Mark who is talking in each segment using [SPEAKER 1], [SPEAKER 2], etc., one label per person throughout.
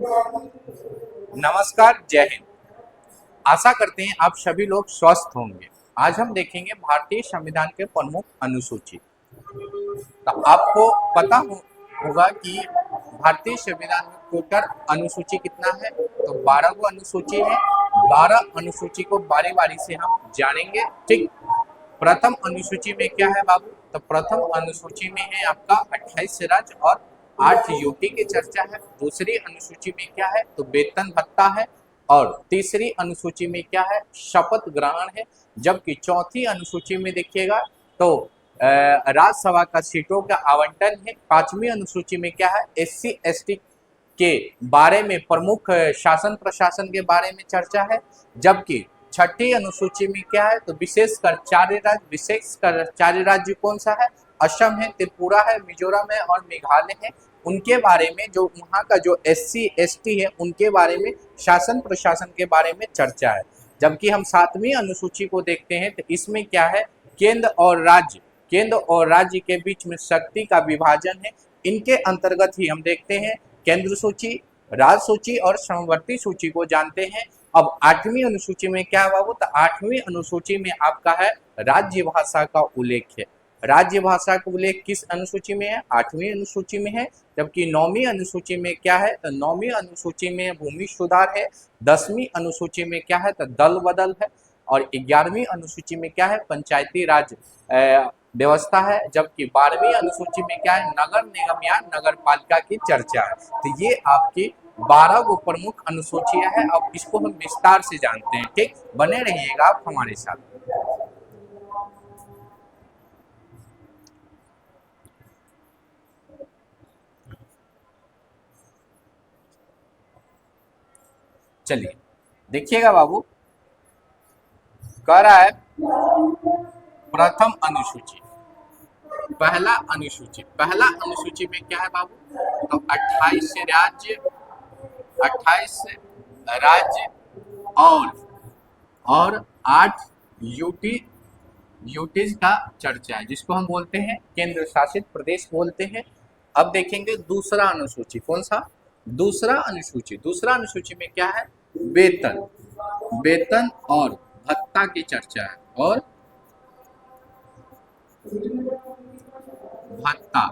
[SPEAKER 1] नमस्कार, जय हिंद। आशा करते हैं आप सभी लोग स्वस्थ होंगे। आज हम देखेंगे भारतीय संविधान के प्रमुख अनुसूची। तो आपको पता होगा कि भारतीय संविधान में टोटल अनुसूची कितना है। तो 12 गो अनुसूची है। 12 अनुसूची को बारी बारी से हम जानेंगे। ठीक, प्रथम अनुसूची में क्या है बाबू? तो प्रथम अनुसूची में है आपका 28 राज्य और 8 यूटी की चर्चा है। दूसरी अनुसूची में क्या है? तो वेतन भत्ता है। और तीसरी अनुसूची में क्या है? शपथ ग्रहण है। जबकि चौथी अनुसूची में देखिएगा तो राज्यसभा का सीटों का आवंटन है। पांचवी अनुसूची में क्या है? एससी एसटी के बारे में, प्रमुख शासन प्रशासन के बारे में चर्चा है। जबकि छठी अनुसूची में क्या है? तो विशेषकर चार राज्य कौन सा है? असम है, त्रिपुरा है, मिजोरम है और मेघालय है। उनके बारे में, जो वहाँ का जो एससी एसटी है उनके बारे में, शासन प्रशासन के बारे में चर्चा है। जबकि हम सातवीं अनुसूची को देखते हैं तो इसमें क्या है? केंद्र और राज्य के बीच में शक्ति का विभाजन है। इनके अंतर्गत ही हम देखते हैं केंद्र सूची, राज्य सूची और समवर्ती सूची को जानते हैं। अब आठवीं अनुसूची में क्या है बाबू? तो आठवीं अनुसूची में आपका है राज्य भाषा का उल्लेख है। राज्य भाषा का उल्लेख किस अनुसूची में है? आठवीं अनुसूची में है। जबकि नौवीं अनुसूची में क्या है? तो नौवीं अनुसूची में भूमि सुधार है। 10वीं अनुसूची में क्या है? तो दल बदल है। और 11वीं अनुसूची में क्या है? पंचायती राज व्यवस्था है। जबकि 12वीं अनुसूची में क्या है? नगर निगम या नगर पालिका की चर्चा है। तो ये आपकी 12 गो प्रमुख अनुसूचियां हैं। अब इसको हम विस्तार से जानते हैं। ठीक, बने रहिएगा आप हमारे साथ। चलिए देखिएगा बाबू, कह रहा है प्रथम अनुसूची, पहला अनुसूची में क्या है बाबू? तो 28 राज्य और 8 यूटी यूटीज का चर्चा है, जिसको हम बोलते हैं केंद्र शासित प्रदेश बोलते हैं। अब देखेंगे दूसरा अनुसूची, कौन सा? दूसरा अनुसूची में क्या है? वेतन वेतन और भत्ता की चर्चा है। और भत्ता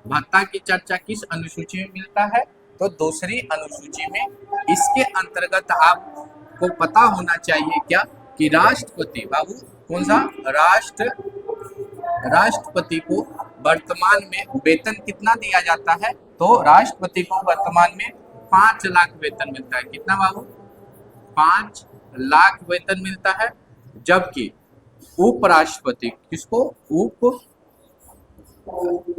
[SPEAKER 1] भत्ता की चर्चा किस अनुसूची में मिलता है? तो दूसरी अनुसूची में। इसके अंतर्गत आपको पता होना चाहिए क्या कि राष्ट्रपति बाबू, कौन सा? राष्ट्रपति को वर्तमान में वेतन कितना दिया जाता है? तो राष्ट्रपति को वर्तमान में 5 लाख वेतन मिलता है। कितना बाबू? 5 लाख वेतन मिलता है। जबकि उपराष्ट्रपति, किसको?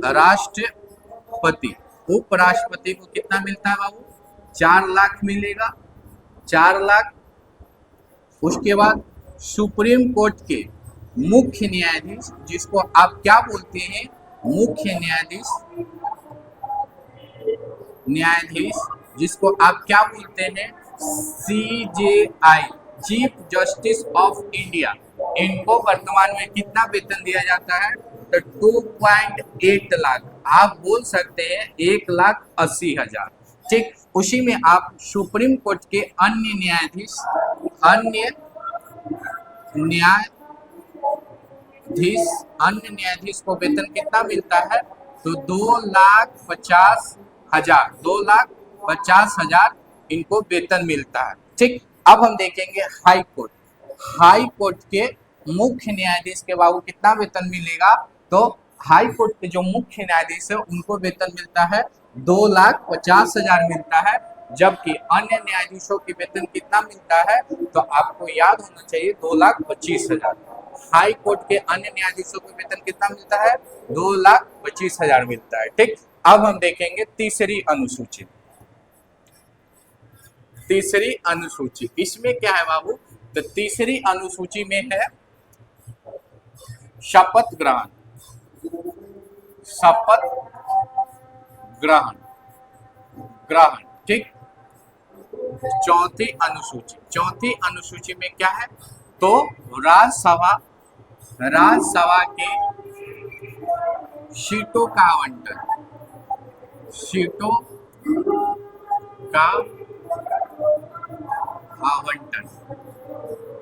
[SPEAKER 1] राष्ट्रपति उपराष्ट्रपति को कितना मिलता है बाबू? 4 लाख मिलेगा। 4 लाख। उसके बाद सुप्रीम कोर्ट के मुख्य न्यायाधीश, जिसको आप क्या बोलते हैं? मुख्य न्यायाधीश, जिसको आप क्या बोलते हैं? CJI, chief justice of India. इनको वर्तमान में कितना वेतन दिया जाता है? तो 2.8 लाख। आप बोल सकते हैं 1,80,000। ठीक, उसी में आप सुप्रीम कोर्ट के अन्य न्यायाधीश को वेतन कितना मिलता है? तो 2,50,000 इनको वेतन मिलता है। ठीक, अब हम देखेंगे हाई कोर्ट के मुख्य न्यायाधीश के बाबू कितना वेतन मिलेगा? तो हाई कोर्ट के जो मुख्य न्यायाधीश है उनको वेतन मिलता है 2,50,000 मिलता है। जबकि अन्य न्यायाधीशों के वेतन कितना मिलता है? तो आपको याद होना चाहिए 2,25,000। हाई कोर्ट के अन्य न्यायाधीशों को वेतन कितना मिलता है? 2,25,000 मिलता है। ठीक, अब हम देखेंगे तीसरी अनुसूची। इसमें क्या है बाबू? तो तीसरी अनुसूची में है शपथ ग्रहण। ठीक, चौथी अनुसूची में क्या है? तो राज्यसभा के सीटों का आवंटन का आवंटन।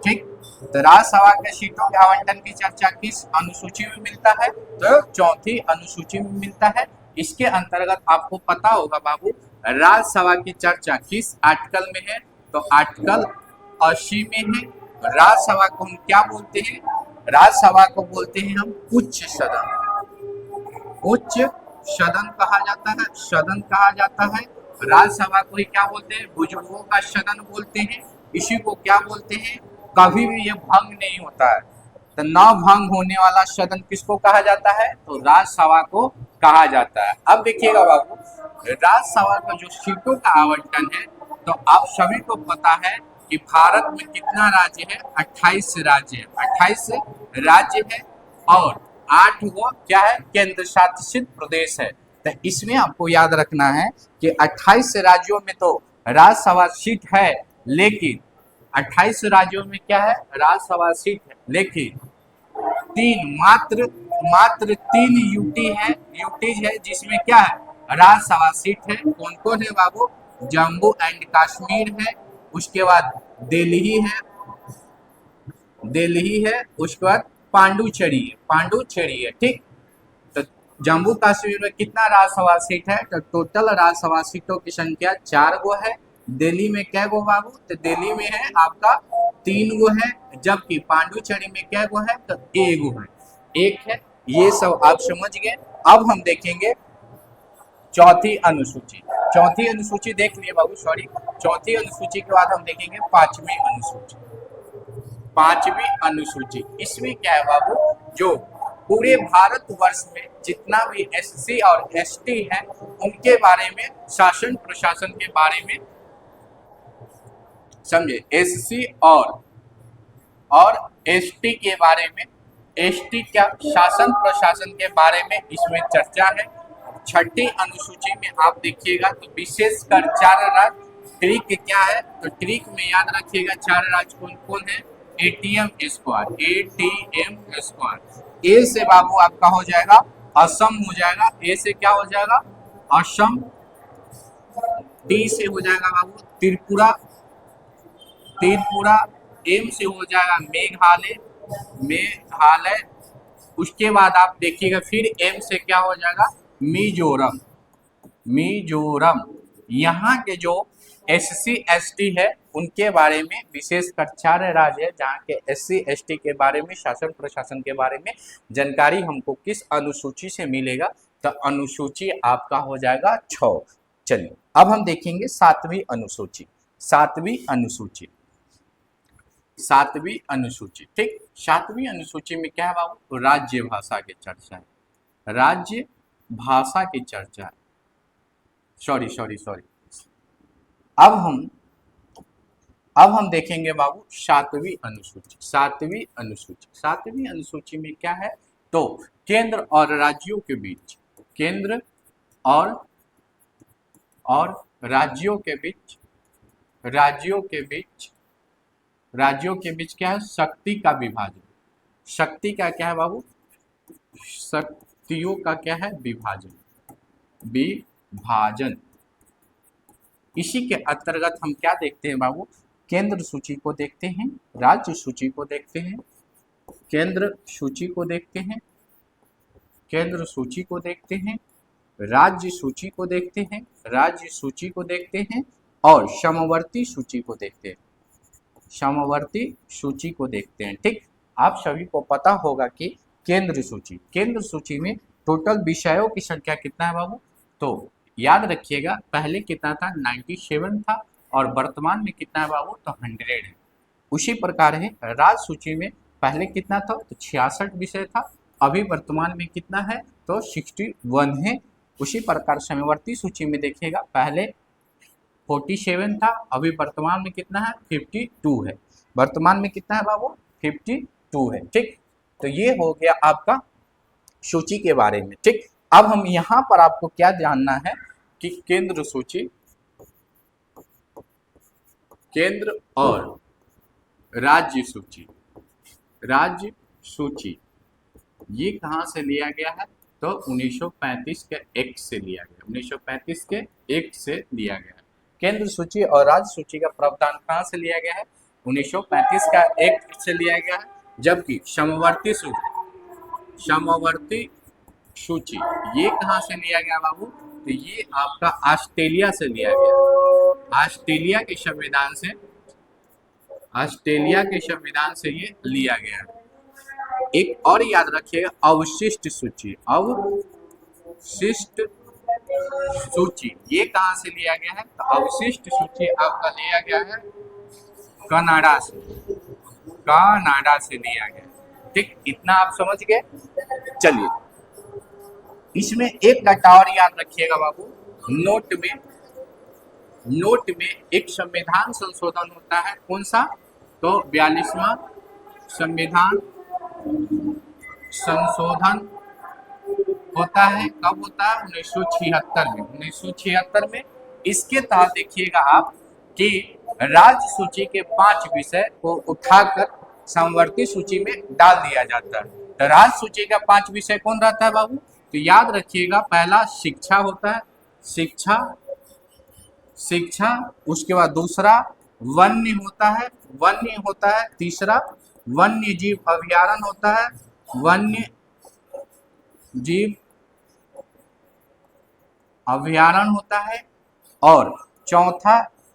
[SPEAKER 1] ठीक, तो राज्यसभा के सीटों के आवंटन की चर्चा किस अनुसूची में मिलता है? तो चौथी अनुसूची में मिलता है। इसके अंतर्गत आपको पता होगा बाबू, राज्यसभा की चर्चा किस आर्टिकल में है? तो आर्टिकल 80 में है। राज्यसभा को हम क्या बोलते हैं? राज्यसभा को बोलते हैं हम उच्च सदन। उच्च सदन कहा जाता है, सदन कहा जाता है। राज्यसभा को ही क्या बोलते हैं? बुजुर्गों का सदन बोलते हैं। इसी को क्या बोलते हैं? कभी भी ये भंग नहीं होता है, तो न भंग होने वाला सदन किसको कहा जाता है? तो राज्यसभा को कहा जाता है। अब देखिएगा बाबू, राज्यसभा का जो सीटों का आवंटन है, तो आप सभी को पता है कि भारत में कितना राज्य है? 28 राज्य है। 28 राज्य है और 8 वो क्या है? केंद्र शासित प्रदेश है। तो इसमें आपको याद रखना है कि 28 राज्यों में तो राज्यसभा सीट है, लेकिन 28 राज्यों में क्या है? राज्यसभा सीट है, लेकिन मात्र तीन यूटी है, यूटीज है, जिसमें क्या है? राज्यसभा सीट है। कौन कौन है बाबू? जम्मू एंड कश्मीर है, उसके बाद दिल्ली है, उसके बाद पांडुचेरी है। ठीक, तो जम्मू कश्मीर में कितना राज्यसभा सीट है? तो टोटल राज्यसभा सीटों की संख्या 4 गो है। दिल्ली में क्या गो बाबू? तो दिल्ली में है आपका 3 गो है, जबकि पांडुचेरी में क्या गो है? तो 1 गो है, 1 है। ये सब आप समझ गए। अब हम देखेंगे चौथी अनुसूची। चौथी अनुसूची देख लिए बाबू, सॉरी। चौथी अनुसूची के बाद हम देखेंगे पांचवी अनुसूची। पांचवी अनुसूची, इसमें क्या है बाबू? जो पूरे भारतवर्ष में जितना भी एससी और एसटी है, उनके बारे में, शासन प्रशासन के बारे में समझे। एससी और एसटी के बारे में, एसटी क्या, शासन प्रशासन के बारे में इसमें चर्चा है। छठी अनुसूची में आप देखिएगा तो विशेषकर 4 राज्य। ट्रिक क्या है? तो ट्रिक में याद रखिएगा 4 राज्य कौन कौन है? एटीएम स्क्वाड, ए से बाबू आपका हो जाएगा असम, हो जाएगा ए से क्या हो जाएगा? असम। टी से हो जाएगा बाबू त्रिपुरा, एम से हो जाएगा मेघालय। उसके बाद आप देखिएगा फिर एम से क्या हो जाएगा? मिजोरम। यहाँ के जो एससी एसटी है, उनके बारे में विशेषकर 4 राज्य है जहाँ के एससी एसटी के बारे में, शासन प्रशासन के बारे में जानकारी हमको किस अनुसूची से मिलेगा? तो अनुसूची आपका हो जाएगा 6। चलिए अब हम देखेंगे सातवीं अनुसूची। सातवीं अनुसूची, ठीक। सातवीं अनुसूची में क्या है बाबू? तो राज्य भाषा की चर्चा है। राज्य भाषा की चर्चा है। सॉरी। अब हम देखेंगे बाबू सातवीं अनुसूची। सातवीं अनुसूची में क्या है? तो केंद्र और राज्यों के बीच, केंद्र और राज्यों के बीच क्या है? शक्ति का विभाजन। शक्ति का क्या है बाबू? शक्तियों का क्या है? विभाजन। इसी के अंतर्गत हम क्या देखते हैं बाबू? केंद्र सूची को देखते हैं, राज्य सूची को देखते हैं, केंद्र सूची को देखते हैं, राज्य सूची को देखते हैं, और समवर्ती सूची को देखते हैं। ठीक, आप सभी को पता होगा कि केंद्र सूची में टोटल विषयों की संख्या कितना है बाबू? तो याद रखिएगा पहले कितना था? 97 था, और वर्तमान में कितना है बाबू? तो 100 है। उसी प्रकार है राज्य सूची में पहले कितना था? तो 66 विषय था, अभी वर्तमान में कितना है? तो 61 है। उसी प्रकार समवर्ती सूची में देखिएगा पहले 47 था, अभी वर्तमान में कितना है? 52 है। वर्तमान में कितना है बाबू? 52 है। ठीक, तो ये हो गया आपका सूची के बारे में। ठीक, अब हम यहाँ पर आपको क्या जानना है कि केंद्र और राज्य सूची ये कहाँ से लिया गया है? तो 1935 के एक्ट से लिया गया। 1935 के एक्ट से लिया गया। केंद्र सूची और राज्य सूची का प्रावधान कहाँ से लिया गया है? 1935 का एक्ट से लिया गया है। जबकि समवर्ती सूची ये कहाँ से लिया गया बाबू? तो ये आपका ऑस्ट्रेलिया से लिया गया। ऑस्ट्रेलिया के संविधान से ये लिया गया है। एक और याद रखिएगा, अवशिष्ट सूची ये कहाँ से लिया गया है? तो अवशिष्ट सूची आपका लिया गया है कनाडा से लिया गया। ठीक, इतना आप समझ गए। चलिए, इसमें एक डाटा और याद रखिएगा बाबू, नोट में एक संविधान संशोधन होता है। कौन सा? तो 42वां संविधान संशोधन होता है। कब होता है? 1976 में। इसके तहत देखिएगा आप कि राज्य सूची के 5 विषय को उठाकर समवर्ती सूची में डाल दिया जाता है। तो राज्य सूची का 5 विषय कौन रहता है बाबू? तो याद रखिएगा, पहला शिक्षा होता है, शिक्षा। उसके बाद दूसरा वन्य होता है। तीसरा वन्य जीव अभयारण्य होता है, वन्य जीव अभयारण्य होता है। और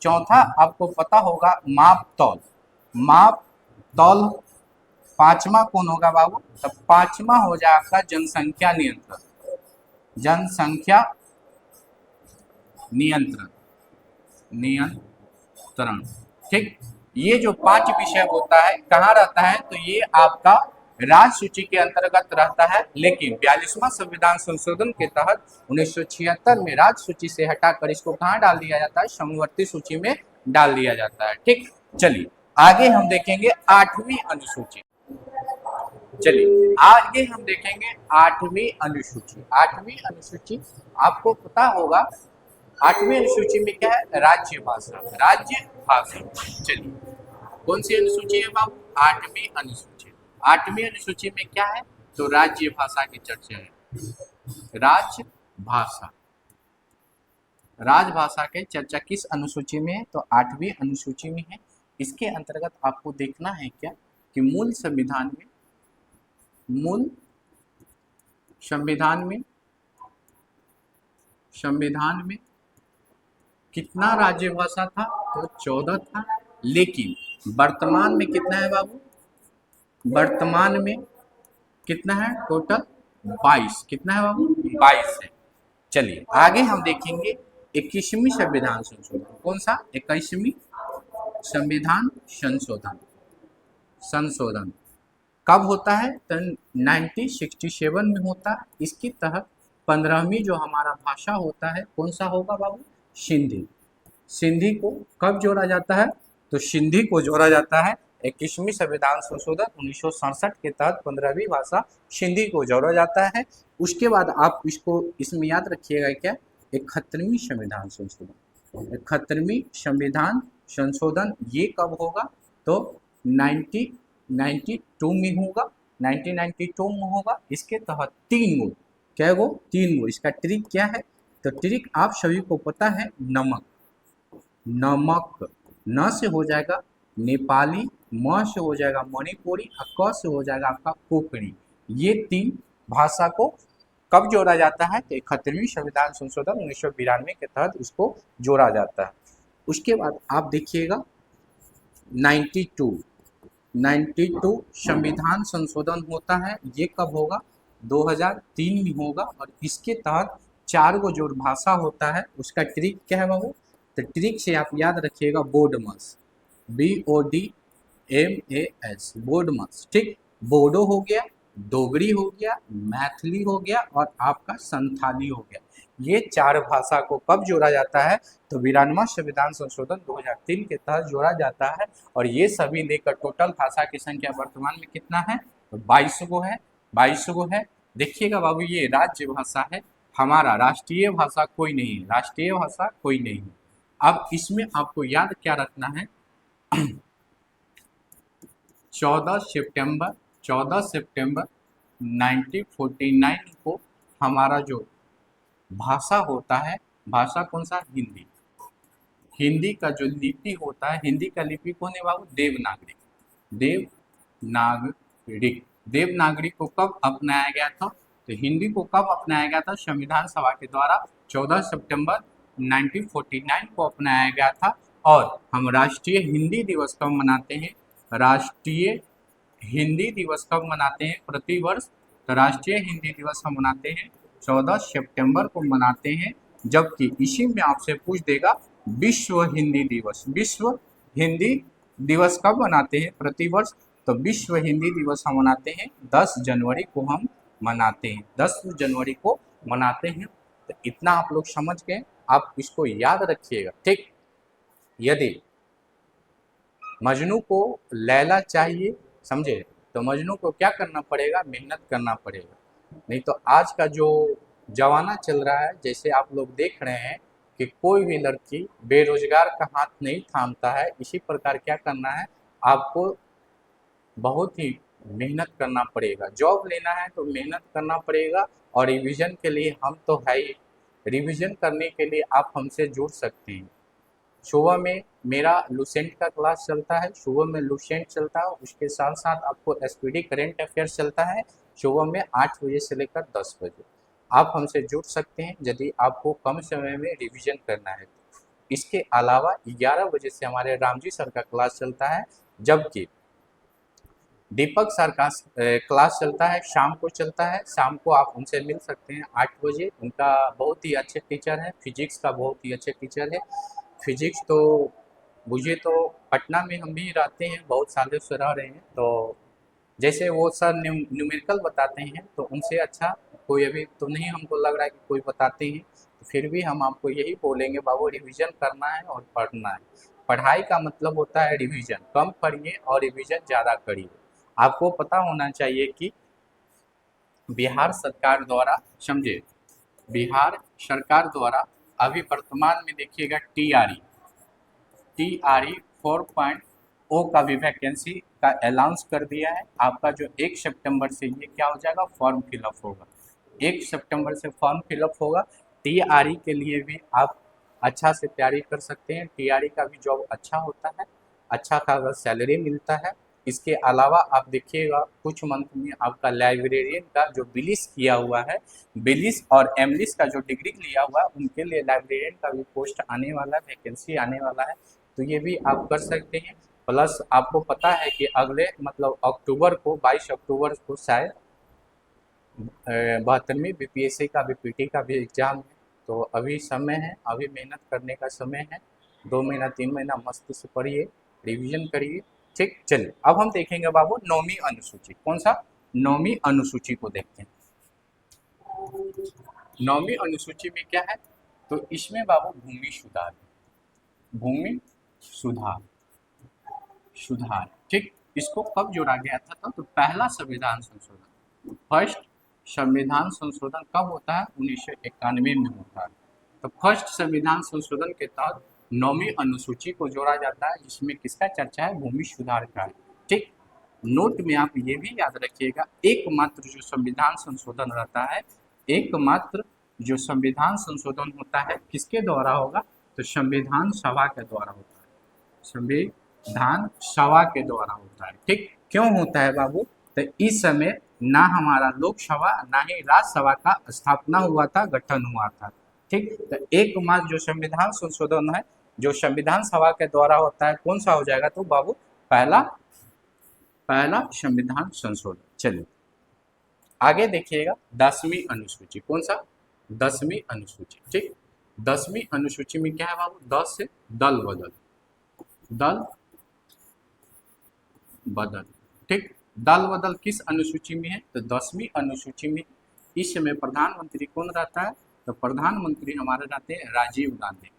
[SPEAKER 1] चौथा आपको पता होगा माप तौल। 5वां कौन होगा बाबू? तो 5वां हो जाए आपका जनसंख्या नियंत्रण। ठीक, ये जो 5 विषय होता है कहाँ रहता है? तो ये आपका राज्य सूची के अंतर्गत रहता है। लेकिन 42वां संविधान संशोधन के तहत 1976 में राज्य सूची से हटाकर इसको कहाँ डाल दिया जाता है? समवर्ती सूची में डाल दिया जाता है। ठीक, चलिए आगे हम देखेंगे 8वीं अनुसूची। चलिए आगे हम देखेंगे 8वीं अनुसूची। 8वीं अनुसूची आपको पता होगा, 8वीं अनुसूची में क्या है? राज्य भाषा। चलिए, कौन सी अनुसूची है बाबू? 8वीं अनुसूची। 8वीं अनुसूची में क्या है? तो राज्य भाषा की चर्चा है। राजभाषा की चर्चा किस अनुसूची में है? तो 8वीं अनुसूची में है। इसके अंतर्गत आपको देखना है क्या कि मूल संविधान में कितना राज्य भाषा था? तो 14 था। लेकिन वर्तमान में कितना है बाबू? वर्तमान में कितना है? टोटल 22। कितना है बाबू? 22 है। चलिए आगे हम देखेंगे 21वीं संविधान संशोधन। कौन सा? 21वीं संविधान संशोधन कब होता है? तो 1967 में होता है। इसके तहत 15वीं जो हमारा भाषा होता है, कौन सा होगा बाबू? सिंधी को कब जोड़ा जाता है? तो सिंधी को जोड़ा जाता है 21वीं संविधान संशोधन 1967 के तहत 15वीं भाषा सिंधी को जोड़ा जाता है। उसके बाद आप इसमें याद रखिएगा क्या? 71वीं संविधान संशोधन ये कब होगा? तो 1992 में होगा। 1992 में होगा। इसके तहत 3 गो, इसका ट्रिक क्या है? तो ट्रिक आप सभी को पता है, नमक। न से हो जाएगा नेपाली, म से हो जाएगा मणिपुरी, क से हो जाएगा आपका कोंकणी। ये 3 भाषा को कब जोड़ा जाता है? तो 71वीं संविधान संशोधन 1992 के तहत इसको जोड़ा जाता है। उसके बाद आप देखिएगा 92 संविधान संशोधन होता है। ये कब होगा? 2003 में होगा। और इसके तहत 4 गो जो भाषा होता है उसका ट्रिक क्या है बाबू? तो ट्रिक से आप याद रखिएगा बोडमस, BODMAS, बोडमस। ठीक, बोडो हो गया, डोगरी हो गया, मैथिली हो गया और आपका संथाली हो गया। ये 4 भाषा को कब जोड़ा जाता है? तो 92वां संविधान संशोधन 2003 के तहत जोड़ा जाता है। और ये सभी लेकर टोटल भाषा की संख्या वर्तमान में कितना है? तो 22 गो है। देखिएगा बाबू, ये राज्य भाषा है, हमारा राष्ट्रीय भाषा कोई नहीं है। अब इसमें आपको याद क्या रखना है? 14 सितंबर 1949 को हमारा जो भाषा होता है, भाषा कौन सा? हिंदी का जो लिपि होता है, हिंदी का लिपि कौन है बाबू? देवनागरी। देवनागरिक। देवनागरी को कब अपनाया गया था? तो हिंदी को कब अपनाया गया था? संविधान सभा के द्वारा 14 सितंबर 1949 को अपनाया गया था। और हम राष्ट्रीय हिंदी दिवस कब मनाते हैं? राष्ट्रीय हिंदी दिवस कब मनाते हैं प्रतिवर्ष? तो राष्ट्रीय हिंदी दिवस हम मनाते हैं 14 सितंबर को मनाते हैं। जबकि इसी में आपसे पूछ देगा विश्व हिंदी दिवस। विश्व हिंदी दिवस कब मनाते हैं प्रतिवर्ष? तो विश्व हिंदी दिवस हम मनाते हैं 10 जनवरी को हम मनाते हैं, 10 जनवरी को मनाते हैं। तो इतना आप लोग समझ गए, आप इसको याद रखिएगा, ठीक। यदि मजनू को लैला चाहिए, समझे, तो मजनू को क्या करना पड़ेगा? मेहनत करना पड़ेगा। नहीं तो आज का जो जमाना चल रहा है, जैसे आप लोग देख रहे हैं कि कोई भी लड़की बेरोजगार का हाथ नहीं थामता है, इसी प्रकार क्या करना है? आपको बहुत ही मेहनत करना पड़ेगा। जॉब लेना है तो मेहनत करना पड़ेगा। और रिवीजन के लिए हम तो है ही, रिवीजन करने के लिए आप हमसे जुड़ सकते हैं। सुबह में मेरा लुसेंट का क्लास चलता है, सुबह में लुसेंट चलता है, उसके साथ साथ आपको एसपीडी करेंट अफेयर्स चलता है सुबह में 8 बजे से लेकर 10 बजे। आप हमसे जुड़ सकते हैं यदि आपको कम समय में रिवीजन करना है। इसके अलावा 11 बजे से हमारे रामजी सर का क्लास चलता है, जबकि दीपक सर का क्लास चलता है, शाम को चलता है। शाम को आप उनसे मिल सकते हैं 8 बजे। उनका बहुत ही अच्छे टीचर है, फिजिक्स का बहुत ही अच्छे टीचर है। फिजिक्स तो मुझे तो पटना में हम भी रहते हैं, बहुत सालों से रह रहे हैं, तो जैसे वो सर न्यूमेरिकल बताते हैं तो उनसे अच्छा कोई अभी तो नहीं हमको लग रहा है कि कोई बताते हैं। तो फिर भी हम आपको यही बोलेंगे बाबू, रिवीजन करना है और पढ़ना है। पढ़ाई का मतलब होता है रिवीजन, कम पढ़िए और रिवीजन ज़्यादा करिए। आपको पता होना चाहिए कि बिहार सरकार द्वारा, समझे, बिहार सरकार द्वारा अभी वर्तमान में देखिएगा टीआरई 4.0 का भी वैकेंसी का अनाउंस कर दिया है। आपका जो 1 सितंबर से ये क्या हो जाएगा? फॉर्म फिलअप होगा। 1 सितंबर से फॉर्म फिलअप होगा। टीआरई के लिए भी आप अच्छा से तैयारी कर सकते हैं। टीआरई का भी जॉब अच्छा होता है, अच्छा खासा सैलरी मिलता है। इसके अलावा आप देखिएगा कुछ मंथ में आपका लाइब्रेरियन का जो बिलिस किया हुआ है, बिलिस और एमलिस का जो डिग्री लिया हुआ है, उनके लिए लाइब्रेरियन का भी पोस्ट आने वाला है, वैकेंसी आने वाला है। तो ये भी आप कर सकते हैं। प्लस आपको पता है कि अगले मतलब अक्टूबर को 22 अक्टूबर को शायद 72वीं बीपीएससी का भी पीटी का भी एग्जाम है। तो अभी समय है, अभी मेहनत करने का समय है। 2 महीना 3 महीना मस्ती से पढ़िए, रिवीजन करिए, ठीक। चलिए अब हम देखेंगे बाबू 9वीं अनुसूची। कौन सा? 9वीं अनुसूची को देखते हैं। 9वीं अनुसूची में क्या है? तो इसमें बाबू भूमि सुधार, भूमि सुधार, सुधार, ठीक। इसको कब जोड़ा गया था? तो पहला संविधान संशोधन, फर्स्ट संविधान संशोधन कब होता है? 1991 में होता है। तो फर्स्ट संविधान संशोधन के तहत 9वीं अनुसूची को जोड़ा जाता है, जिसमें किसका चर्चा है? भूमि सुधार का है, ठीक। नोट में आप ये भी याद रखिएगा, एकमात्र जो संविधान संशोधन रहता है, एकमात्र जो संविधान संशोधन होता है किसके द्वारा होगा? तो संविधान सभा के द्वारा होता है, संविधान सभा के द्वारा होता है, ठीक। क्यों होता है बाबू? तो इस समय ना हमारा लोकसभा ना ही राज्यसभा का स्थापना हुआ था, गठन हुआ था, ठीक। तो एकमात्र जो संविधान संशोधन है जो संविधान सभा के द्वारा होता है, कौन सा हो जाएगा? तो बाबू पहला संविधान संशोधन। चलिए आगे देखिएगा 10वीं अनुसूची। कौन सा? 10वीं अनुसूची, ठीक। 10वीं अनुसूची में क्या है बाबू? 10 से दल बदल, दल बदल, ठीक। दल बदल किस अनुसूची में है? तो 10वीं अनुसूची में। इस समय प्रधानमंत्री कौन रहता है? तो प्रधानमंत्री हमारे रहते हैं राजीव गांधी,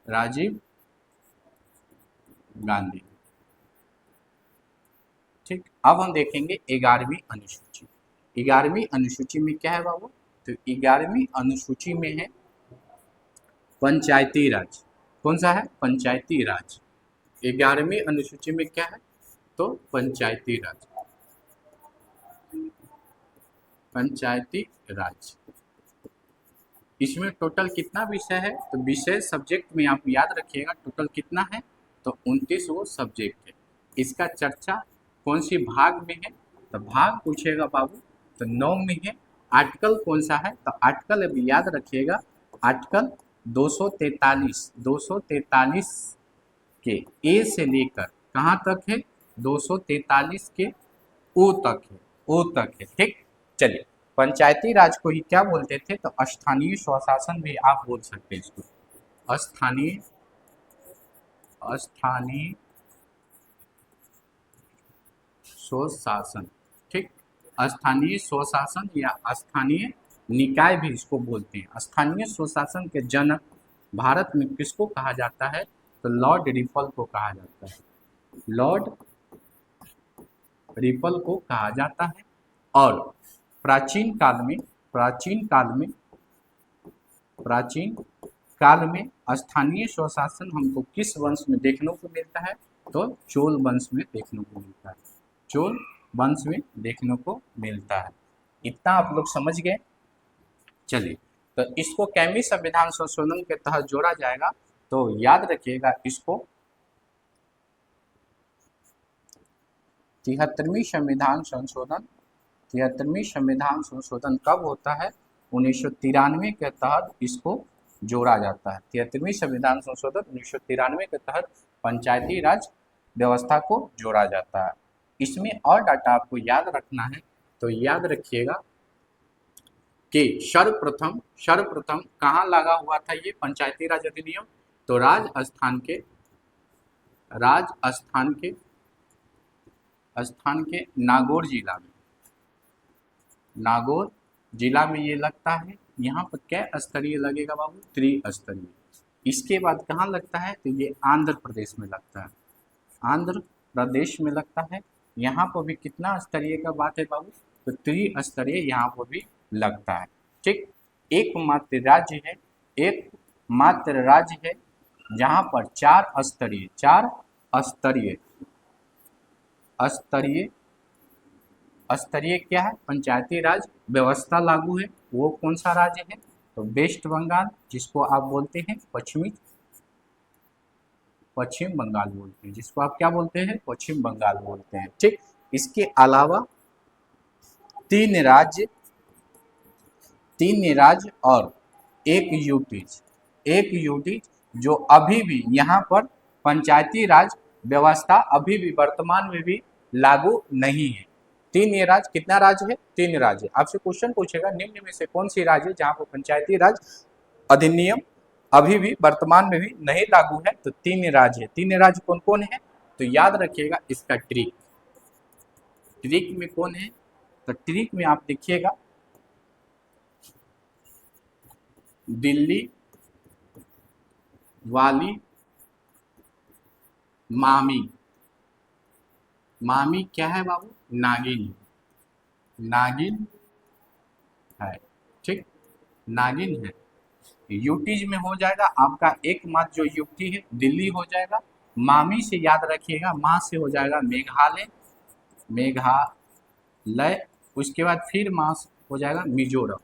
[SPEAKER 1] राजीव गांधी, ठीक। अब हम देखेंगे 11वीं अनुसूची। 11वीं अनुसूची में क्या है बाबू? तो 11वीं अनुसूची में है पंचायती राज। कौन सा है? पंचायती राज। 11वीं अनुसूची में क्या है? तो पंचायती राज, पंचायती राज, इसमें टोटल कितना विषय है, तो विषय सब्जेक्ट में आप याद रखिएगा टोटल कितना है, तो 29 वो सब्जेक्ट है। इसका चर्चा कौन सी भाग में है, तो भाग पूछेगा बाबू तो 9 में है। आर्टिकल कौन सा है, तो आर्टिकल अभी याद रखिएगा, आर्टिकल 243 के ए से लेकर कहाँ तक है, 243 के ओ तक है, ओ तक है। ठीक, चलिए पंचायती राज को ही क्या बोलते थे, तो स्थानीय स्वशासन भी आप बोल सकते हैं इसको, स्थानीय स्थानीय स्वशासन। ठीक, स्थानीय स्वशासन या स्थानीय निकाय भी इसको बोलते हैं। स्थानीय स्वशासन के जनक भारत में किसको कहा जाता है, तो लॉर्ड रिपल को कहा जाता है, लॉर्ड रिपल को कहा जाता है। और प्राचीन काल में स्थानीय स्वशासन हमको किस वंश में देखने को मिलता है, तो चोल वंश में देखने को मिलता है, चोल वंश में देखने को मिलता है। इतना आप लोग समझ गए। चलिए, तो इसको कैमी संविधान संशोधन के तहत जोड़ा जाएगा, तो याद रखिएगा इसको 73वीं संविधान संशोधन कब होता है, 1993 के तहत इसको जोड़ा जाता है। 73वीं संविधान संशोधन 1993 के तहत पंचायती राज व्यवस्था को जोड़ा जाता है। इसमें और डाटा आपको याद रखना है, तो याद रखिएगा कि सर्वप्रथम कहाँ लगा हुआ था ये पंचायती राज अधिनियम, तो राजस्थान के नागौर जिला में ये लगता है। यहाँ पर क्या स्तरीय लगेगा बाबू, त्रिस्तरीय। इसके बाद कहाँ लगता है, तो ये आंध्र प्रदेश में लगता है, आंध्र प्रदेश में लगता है। यहाँ पर भी कितना स्तरीय का बात है बाबू, तो त्रिस्तरीय यहाँ पर भी लगता है। ठीक, एकमात्र राज्य है जहाँ पर चार स्तरीय क्या है, पंचायती राज व्यवस्था लागू है। वो कौन सा राज्य है, तो वेस्ट बंगाल, जिसको आप बोलते हैं पश्चिम बंगाल बोलते हैं, जिसको आप क्या बोलते हैं, पश्चिम बंगाल बोलते हैं। ठीक, इसके अलावा तीन राज्य और एक यूटीज जो अभी भी यहाँ पर पंचायती राज व्यवस्था अभी भी वर्तमान में भी लागू नहीं है। तीन ये राज्य, कितना राज्य है, तीन राज्य। आपसे क्वेश्चन पूछेगा निम्न में से कौन सी राज्य जहाँ पर पंचायती राज अधिनियम अभी भी वर्तमान में भी नहीं लागू है, तो तीन राज्य है। तीन राज्य कौन कौन है, तो याद रखिएगा इसका ट्रिक में कौन है, तो ट्रिक में आप देखिएगा दिल्ली वाली मामी क्या है बाबू, नागिन है। ठीक, नागिन है। यूटीज में हो जाएगा आपका एकमात्र जो यूटी है दिल्ली हो जाएगा। मामी से याद रखिएगा, माँ से हो जाएगा मेघालय। उसके बाद फिर माँ से हो जाएगा मिजोरम।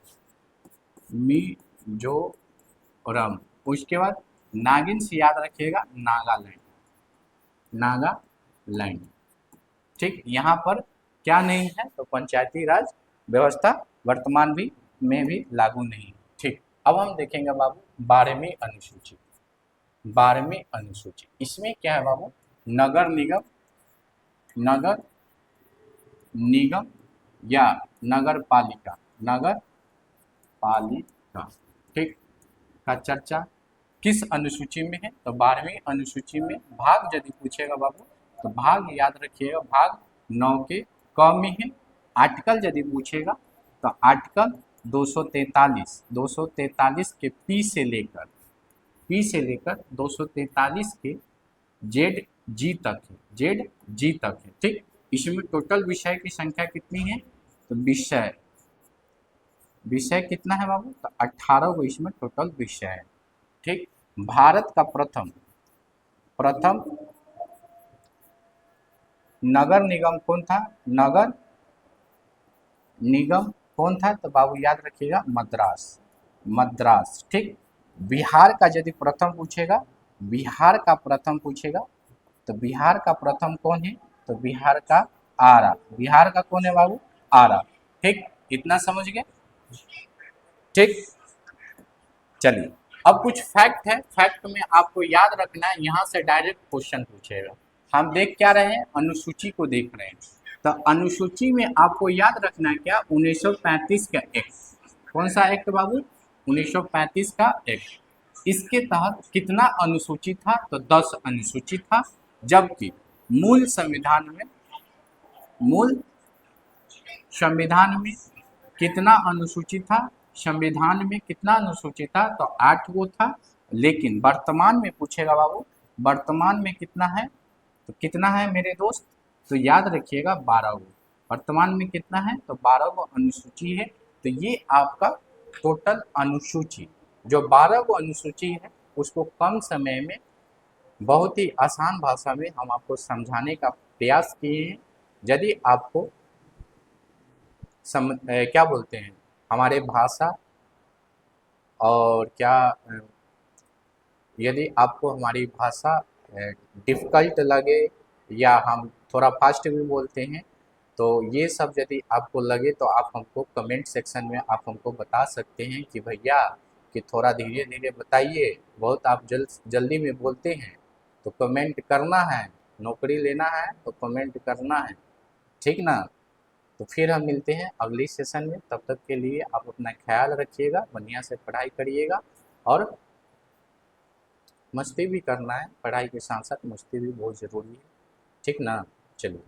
[SPEAKER 1] उसके बाद नागिन से याद रखिएगा नागालैंड। ठीक, यहाँ पर क्या नहीं है, तो पंचायती राज व्यवस्था वर्तमान में भी लागू नहीं। ठीक, अब हम देखेंगे बाबू 12वीं अनुसूची। इसमें क्या है बाबू, नगर निगम या नगर पालिका ठीक का चर्चा किस अनुसूची में है, तो 12वीं अनुसूची में। भाग यदि पूछेगा बाबू, तो भाग याद रखिएगा भाग 9 के क में है। आर्टिकल यदि पूछेगा तो आर्टिकल 243 के पी से लेकर 243 के जेड जी तक है। ठीक, इसमें टोटल विषय की संख्या कितनी है, तो विषय कितना है बाबू, तो 18 को इसमें टोटल विषय है। ठीक, भारत का प्रथम नगर निगम कौन था, तो बाबू याद रखिएगा मद्रास। ठीक, बिहार का यदि प्रथम पूछेगा, बिहार का प्रथम पूछेगा तो बिहार का प्रथम कौन है, तो बिहार का आरा। बिहार का कौन है बाबू, आरा। ठीक, इतना समझ गए। ठीक, चलिए अब कुछ फैक्ट है, फैक्ट में आपको याद रखना है, यहाँ से डायरेक्ट क्वेश्चन पूछेगा। हम देख क्या रहे हैं, अनुसूची को देख रहे हैं। तो अनुसूची में आपको याद रखना है क्या, 1935 का एक्ट। कौन सा एक्ट बाबू, 1935 का एक्ट। इसके तहत कितना अनुसूची था, तो 10 अनुसूची था। जबकि मूल संविधान में, मूल संविधान में कितना अनुसूचित था, संविधान में कितना अनुसूचित था, तो 8 गो था। लेकिन वर्तमान में पूछेगा बाबू, वर्तमान में कितना है, तो कितना है मेरे दोस्त, तो याद रखिएगा 12 गो। वर्तमान में कितना है, तो 12 गो अनुसूची है। तो ये आपका टोटल अनुसूची, जो 12 गो अनुसूची है, उसको कम समय में बहुत ही आसान भाषा में हम आपको समझाने का प्रयास किए हैं। यदि आपको क्या बोलते हैं, हमारे भाषा और क्या यदि आपको हमारी भाषा डिफ़िकल्ट लगे, या हम थोड़ा फास्ट भी बोलते हैं, तो ये सब यदि आपको लगे तो आप हमको कमेंट सेक्शन में आप हमको बता सकते हैं कि भैया कि थोड़ा धीरे धीरे बताइए, बहुत आप जल्दी में बोलते हैं। तो कमेंट करना है, नौकरी लेना है तो कमेंट करना है, ठीक ना। तो फिर हम मिलते हैं अगली सेशन में, तब तक के लिए आप अपना ख्याल रखिएगा, बढ़िया से पढ़ाई करिएगा। और मस्ती भी करना है, पढ़ाई के साथ साथ मस्ती भी बहुत ज़रूरी है, ठीक ना। चलिए।